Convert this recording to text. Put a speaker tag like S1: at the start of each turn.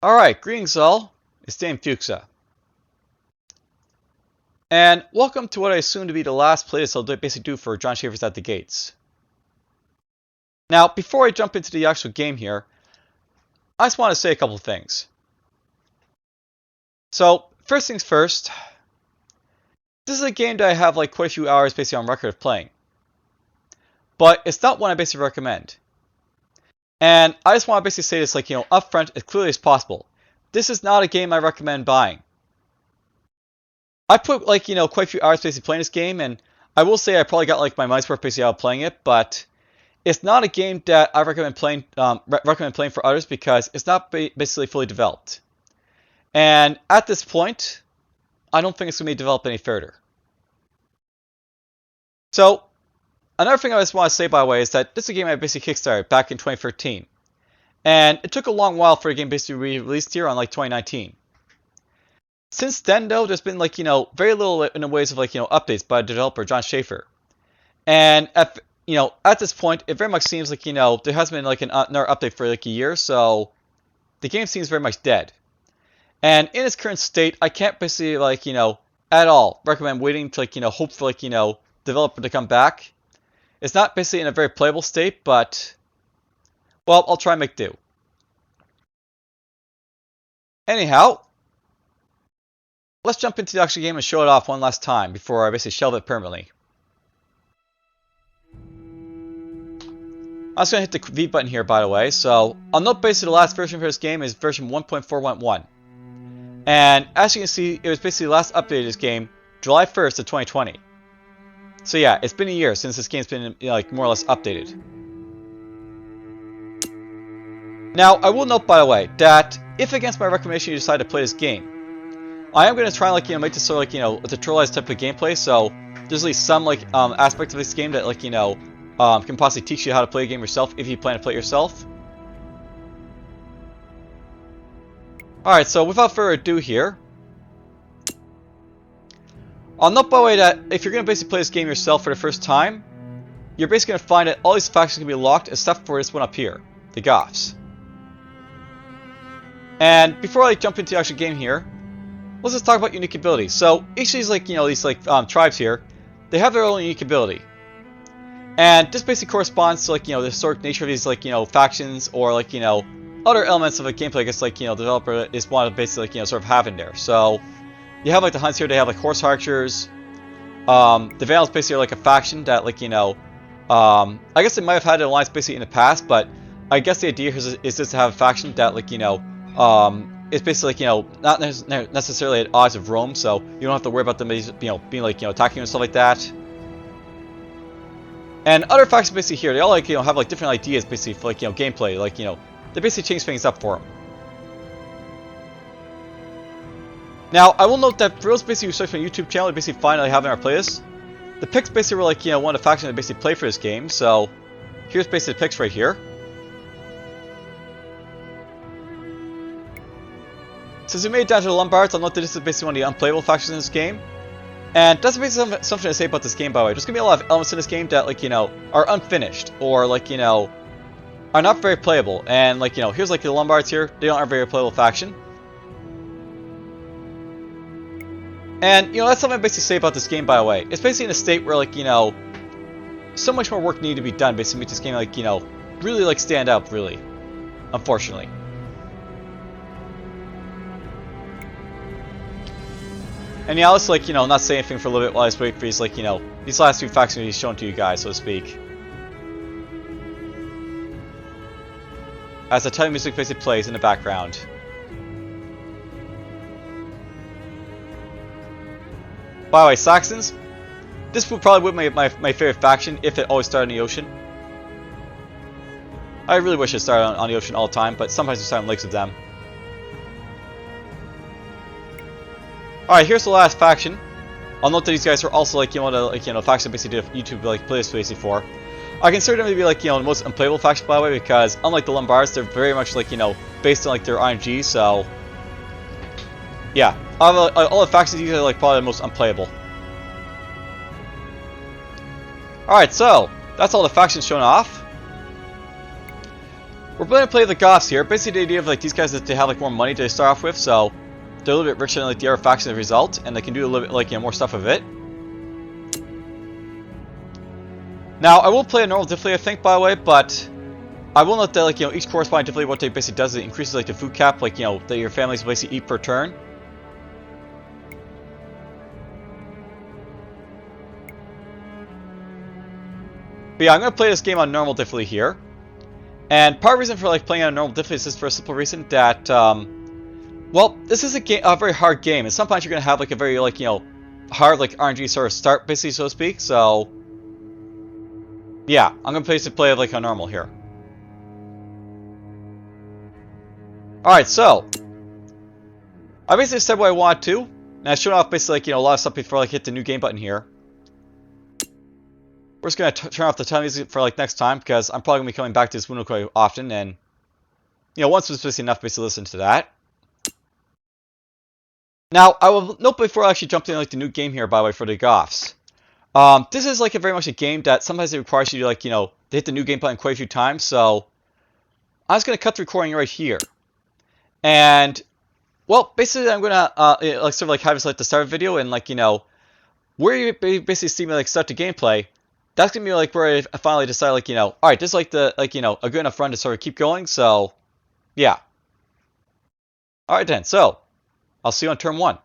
S1: Alright, greetings all. It's DFuxa. And welcome to what I assume to be the last playtest I'll basically do for Jon Shafer's at the Gates. Now, before I jump into the actual game here, I just want to say a couple of things. So, first things first, this is a game that I have like quite a few hours basically on record of playing. But it's not one I basically recommend. And I just want to basically say this up front as clearly as possible. This is not a game I recommend buying. I put quite a few hours basically playing this game, and I will say I probably got like my money's worth basically out of playing it, but it's not a game that I recommend playing for others because it's not basically fully developed. And at this point, I don't think it's going to be developed any further. So, another thing I just want to say, by the way, is that this is a game I basically kickstarted back in 2013. And it took a long while for the game basically to be released here on 2019. Since then, though, there's been very little in the ways of updates by the developer Jon Shafer. And at this point, it very much seems like there hasn't been another update for a year, so the game seems very much dead. And in its current state, I can't basically at all recommend waiting to hope for developer to come back. It's not basically in a very playable state, but well, I'll try and make do. Anyhow, let's jump into the actual game and show it off one last time before I basically shelve it permanently. I'm just going to hit the V button here, by the way. So, I'll note basically the last version for this game is version 1.4.1. And as you can see, it was basically the last update of this game, July 1st of 2020. So yeah, it's been a year since this game's been more or less updated. Now, I will note, by the way, that if against my recommendation you decide to play this game, I am going to try and make this sort of a tutorialized type of gameplay. So there's at least some aspects of this game that can possibly teach you how to play a game yourself if you plan to play it yourself. Alright, so without further ado here, I'll note, by the way, that if you're going to basically play this game yourself for the first time, you're basically going to find that all these factions can be locked except for this one up here, the Goths. And before I jump into the actual game here, let's just talk about unique abilities. So each of these tribes here, they have their own unique ability. And this basically corresponds to the historic nature of these factions or other elements of a gameplay I guess the developer is wanting to basically sort of have in there. So you have the hunts here, they have horse archers. The Vandals basically are a faction that I guess they might have had an alliance basically in the past, but I guess the idea is just to have a faction that it's basically not necessarily at odds of Rome, so you don't have to worry about them being attacking and stuff like that. And other factions basically here, they all have different ideas basically for gameplay, they basically change things up for them. Now, I will note that for those basically who search my YouTube channel, they basically find I have in our playlist. The picks basically were one of the factions that basically play for this game, so here's basically the picks right here. Since we made it down to the Lombards, I'll note that this is basically one of the unplayable factions in this game. And that's basically something to say about this game, by the way. There's going to be a lot of elements in this game that, are unfinished, or, are not very playable. And, here's, the Lombards here. They aren't a very playable faction. And, that's something I basically say about this game, by the way. It's basically in a state where, so much more work needed to be done, basically to make this game, really, stand out, really. Unfortunately. And yeah, let's not say anything for a little bit while I just wait for these these last few factions to be shown to you guys, so to speak. As the title music basically plays in the background. By the way, Saxons, this would probably be my favorite faction if it always started in the ocean. I really wish it started on the ocean all the time, but sometimes we start on lakes with them. Alright, here's the last faction. I'll note that these guys are also one of the factions I basically did a YouTube playlist basically for. I consider them to be the most unplayable faction, by the way, because unlike the Lombards, they're very much based on their RNG, so yeah. All the factions, these are probably the most unplayable. Alright, so that's all the factions shown off. we're going to play the Goths here. Basically, the idea of like these guys is to have like more money to start off with, so they're a little bit richer than like the other faction as a result, and they can do a little bit like more stuff with it. Now, I will play a normal difficulty, I think, by the way, but I will note that like each corresponding difficulty, what they basically does is it increases like the food cap, like that your families basically eat per turn. But yeah, I'm going to play this game on normal difficulty here. And part of the reason for like playing on normal difficulty is just for a simple reason that, well, this is a very hard game, and sometimes you're going to have like a very like, hard like RNG sort of start, basically, so to speak, so yeah, I'm going to basically play it like on normal here. Alright, so I basically said what I want to, and I showed off basically like, a lot of stuff before I like, hit the new game button here. We're just going to turn off the time music for like next time, because I'm probably going to be coming back to this window quite often, and once was basically enough basically listen to that. Now, I will note before I actually jump into like the new game here, by the way, for the Goths. This is like very much a game that sometimes it requires you to like, to hit the new game button quite a few times, so I'm just going to cut the recording right here. And, well, basically I'm going to like sort of like have this like the start of the video, and like, where you basically see me like start the gameplay, that's going to be like where I finally decide like, alright, this is like the, like, a good enough run to sort of keep going, so, yeah. Alright then, so, I'll see you on turn 1.